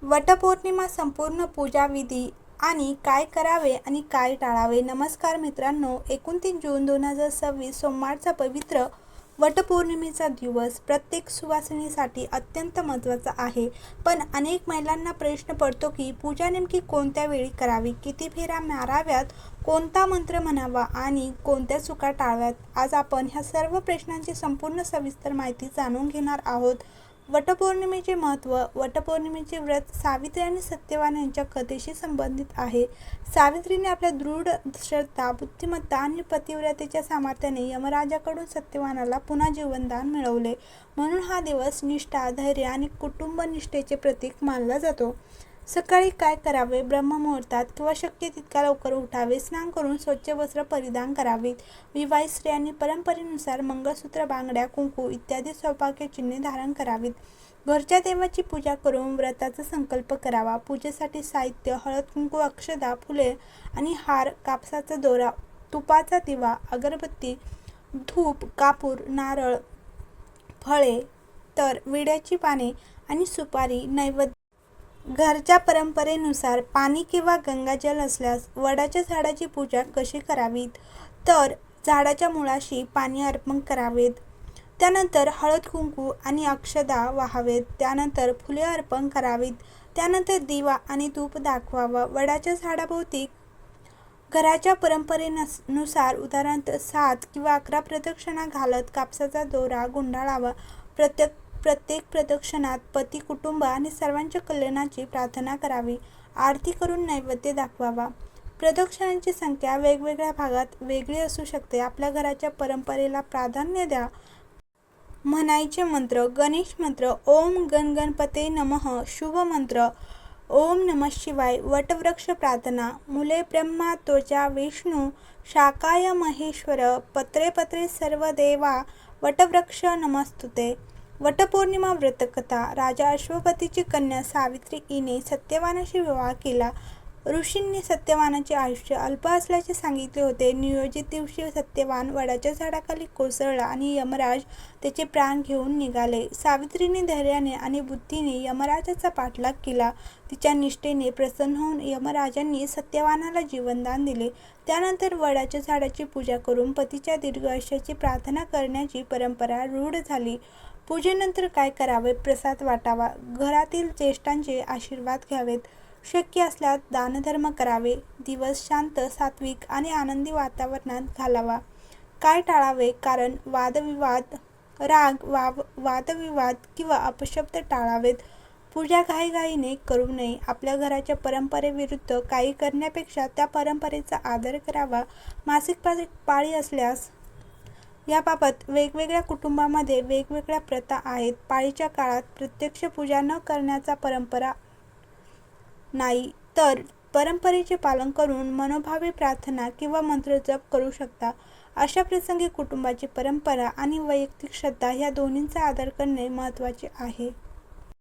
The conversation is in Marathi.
वटपौर्णिमा संपूर्ण पूजाविधी आणि काय करावे आणि काय टाळावे. नमस्कार मित्रांनो, 29 जून 2026 सोमवारचा पवित्र वटपौर्णिमेचा दिवस प्रत्येक सुवासिनीसाठी अत्यंत महत्त्वाचा आहे. पण अनेक महिलांना प्रश्न पडतो की पूजा नेमकी कोणत्या वेळी करावी, किती फेऱ्या माराव्यात, कोणता मंत्र म्हणावा आणि कोणत्या चुका टाळाव्यात. आज आपण ह्या सर्व प्रश्नांची संपूर्ण सविस्तर माहिती जाणून घेणार आहोत. वटपौर्णिमेचे महत्त्व. वटपौर्णिमेचे व्रत सावित्री आणि सत्यवान यांच्या कथेशी संबंधित आहे. सावित्रीने आपल्या दृढ श्रद्धा, बुद्धिमत्ता आणि पतिव्रतेच्या सामर्थ्याने यमराजाकडून सत्यवानाला पुन्हा जीवनदान मिळवले. म्हणून हा दिवस निष्ठा, धैर्य आणि कुटुंबनिष्ठेचे प्रतीक मानला जातो. सकाळी काय करावे? ब्रह्ममुहूर्तात किंवा शक्य तितक्या लवकर उठावे. स्नान करून स्वच्छ वस्त्र परिधान करावीत. विवाहित स्त्रियांनी परंपरेनुसार मंगळसूत्र, बांगड्या, कुंकू इत्यादी सौभाग्य चिन्हे धारण करावीत. घरच्या देवाची पूजा करून व्रताचा संकल्प करावा. पूजेसाठी साहित्य: हळद, कुंकू, अक्षता, फुले आणि हार, कापसाचा दोरा, तुपाचा दिवा, अगरबत्ती, धूप, कापूर, नारळ, फळे, तर विड्याची पाने आणि सुपारी नैवेद्य. घरच्या परंपरेनुसार पाणी किंवा गंगाजल असल्यास वडाच्या झाडाची पूजा कशी करावीत? तर झाडाच्या मुळाशी पाणी अर्पण करावेत. त्यानंतर हळद, कुंकू आणि अक्षता वाहावेत. त्यानंतर फुले अर्पण करावीत. त्यानंतर दिवा आणि धूप दाखवावा. वडाच्या झाडाभोवती घराच्या परंपरेनुसार उदाहरणार्थ 7 किंवा 11 प्रदक्षिणा घालत कापसाचा दोरा गुंडाळावा. प्रत्येक प्रदक्षिणात पती, कुटुंब आणि सर्वांच्या कल्याणाची प्रार्थना करावी. आरती करून नैवेद्य दाखवावा. प्रदक्षिणांची संख्या वेगवेगळ्या भागात वेगळी असू शकते. आपल्या घराच्या परंपरेला प्राधान्य द्या. म्हणायचे मंत्र: गणेश मंत्र ओम गण गणपते नमः. शुभ मंत्र ओम नमः शिवाय. वटवृक्ष प्रार्थना: मूले ब्रह्मा त्वचा विष्णू शाखाय महेश्वर पत्रे पत्रे सर्व देवा वटवृक्ष नमस्तुते. वटपौर्णिमा व्रतकथा. राजा अश्वपतीची कन्या सावित्री हिने सत्यवानाशी विवाह केला. ऋषींनी सत्यवानाचे आयुष्य अल्प असल्याचे सांगितले होते. नियोजित दिवशी सत्यवान वडाच्या झाडाखाली कोसळला आणि यमराज त्याचे प्राण घेऊन निघाले. सावित्रीने धैर्याने आणि बुद्धीने यमराजाचा पाठलाग केला. तिच्या निष्ठेने प्रसन्न होऊन यमराजांनी सत्यवानाला जीवनदान दिले. त्यानंतर वडाच्या झाडाची पूजा करून पतीच्या दीर्घ आयुष्याची प्रार्थना करण्याची परंपरा रूढ झाली. पूजेनंतर काय करावे? प्रसाद वाटावा. घरातील ज्येष्ठांचे आशीर्वाद घ्यावेत. शक्य असल्यास दानधर्म करावे. दिवस शांत, सात्विक आणि आनंदी वातावरणात घालावा. काय टाळावे? कारण वादविवाद, राग, वादविवाद किंवा अपशब्द टाळावेत. पूजा घाईघाईने करू नये. आपल्या घराच्या परंपरेविरुद्ध काही करण्यापेक्षा त्या परंपरेचा आदर करावा. मासिक पाळी असल्यास याबाबत वेगवेगळ्या कुटुंबामध्ये वेगवेगळ्या प्रथा आहेत. पाळीच्या काळात प्रत्यक्ष पूजा न करण्याचा परंपरा नाही, तर परंपरेचे पालन करून मनोभावे प्रार्थना किंवा मंत्रजप करू शकता. अशा प्रसंगी कुटुंबाची परंपरा आणि वैयक्तिक श्रद्धा ह्या दोन्हींचा आदर करणे महत्त्वाचे आहे.